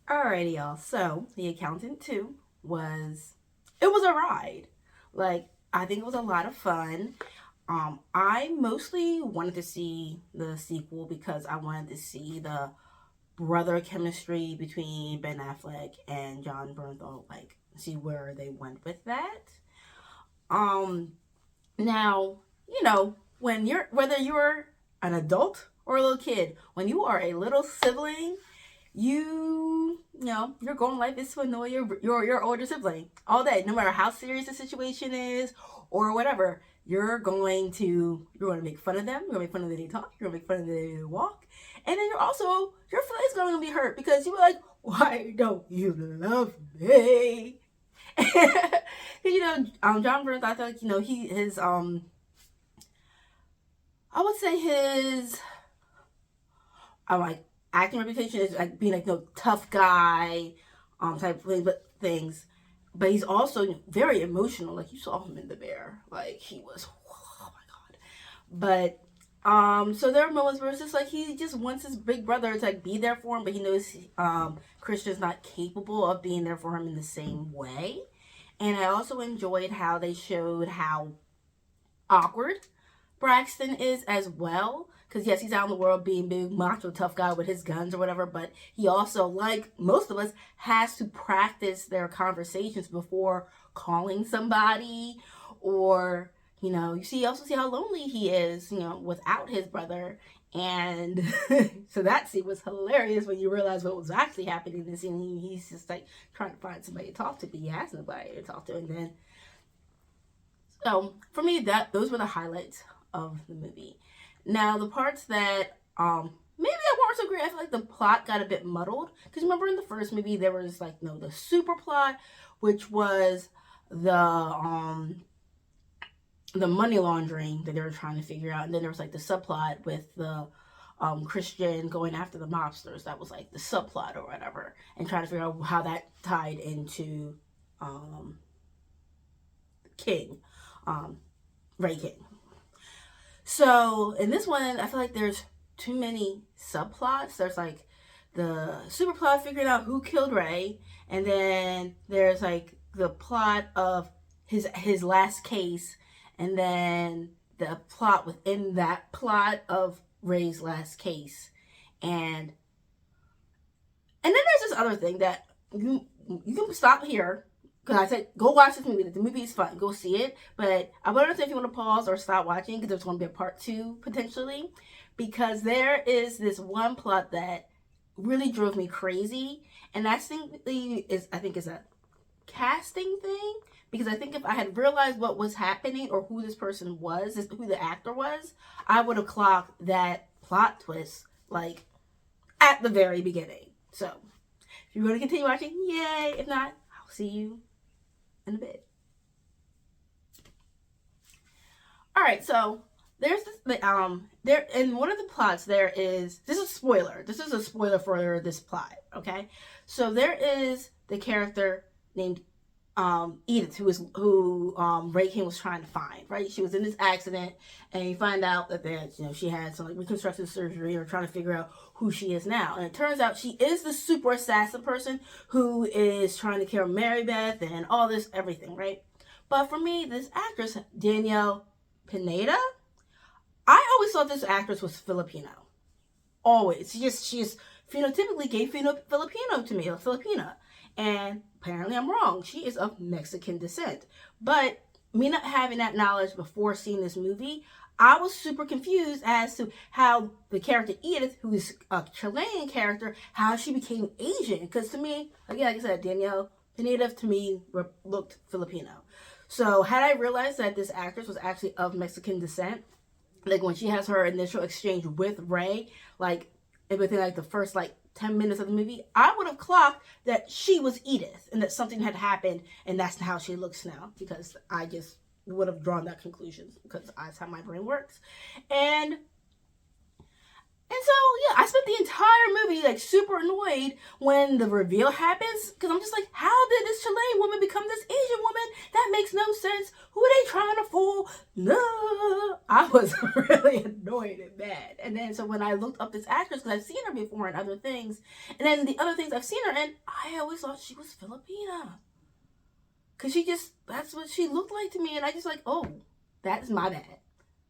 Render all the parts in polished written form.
Alrighty, y'all. So, The Accountant 2 it was a ride. Like, I think it was a lot of fun. I mostly wanted to see the sequel because I wanted to see the brother chemistry between Ben Affleck and John Bernthal, like, see where they went with that. Um, Now, whether you're an adult or a little kid, when you are a little sibling, your goal in life is to annoy your older sibling all day, no matter how serious the situation is or whatever. You're going to make fun of them. You're going to make fun of the way they talk. You're going to make fun of the way they walk, and then your feelings going to be hurt because you were like, why don't you love me? John Burns, I thought, I would say his like acting reputation is like being like tough guy, type of things. But he's also very emotional. Like you saw him in The Bear, like he was, oh my god. But so there are moments where it's just like he just wants his big brother to like be there for him, but he knows Christian's not capable of being there for him in the same way. And I also enjoyed how they showed how awkward Braxton is as well. Because, yes, he's out in the world being big, macho, tough guy with his guns or whatever, but he also, like most of us, has to practice their conversations before calling somebody. Or, you also see how lonely he is, without his brother. And so that scene was hilarious when you realize what was actually happening in the scene. He's just like trying to find somebody to talk to, but he has nobody to talk to. And then, so for me, those were the highlights of the movie. Now the parts that maybe I weren't so great, I feel like the plot got a bit muddled. Because remember in the first movie there was like the super plot, which was the money laundering that they were trying to figure out, and then there was like the subplot with the Christian going after the mobsters. That was like the subplot or whatever, and trying to figure out how that tied into um, King, um, Ray King. So in this one, I feel like there's too many subplots. There's like the super plot figuring out who killed Ray, and then there's like the plot of his last case, and then the plot within that plot of Ray's last case, and then there's this other thing that you can stop here because I said go watch this movie. The movie is fun. Go see it. But I wonder if you want to pause or stop watching because there's going to be a part two potentially. Because there is this one plot that really drove me crazy, and that thing is I think is a casting thing. Because I think if I had realized what was happening or who this person was, who the actor was, I would have clocked that plot twist like at the very beginning. So if you're going to continue watching, yay! If not, I'll see you in a bit. All right, so there's this there in one of the plots there is this is a spoiler. This is a spoiler for this plot, okay? So there is the character named Edith, who Ray King was trying to find, right? She was in this accident, and you find out that she had some like reconstructive surgery, or trying to figure out who she is now. And it turns out she is the super assassin person who is trying to kill Mary Beth and all this everything, right? But for me, this actress Danielle Pineda, I always thought this actress was Filipino. Always, she's phenotypically gay Filipino to me, or Filipina. And apparently I'm wrong. She is of Mexican descent. But me not having that knowledge before seeing this movie, I was super confused as to how the character Edith, who is a Chilean character, how she became Asian. Because to me, again, like I said, Danielle Pineda to me looked Filipino. So had I realized that this actress was actually of Mexican descent, like when she has her initial exchange with Ray, like within like the first like 10 minutes of the movie, I would have clocked that she was Edith and that something had happened and that's how she looks now, because I just would have drawn that conclusion because that's how my brain works. And And so, yeah, I spent the entire movie like super annoyed when the reveal happens because I'm just like, how did this Chilean woman become this Asian woman? That makes no sense. Who are they trying to fool? No, I was really annoyed and mad. And then so when I looked up this actress, because I've seen her before in other things, and then the other things I've seen her in, I always thought she was Filipina. Because that's what she looked like to me. And I just like, oh, that's my bad.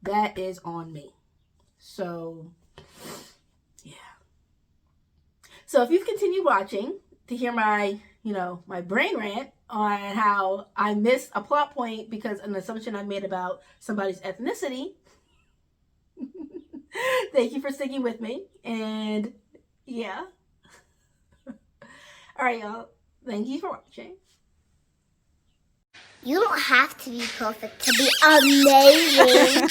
That is on me. So, yeah. So if you've continued watching to hear my, my brain rant on how I missed a plot point because an assumption I made about somebody's ethnicity, thank you for sticking with me. And yeah. All right, y'all. Thank you for watching. You don't have to be perfect to be amazing.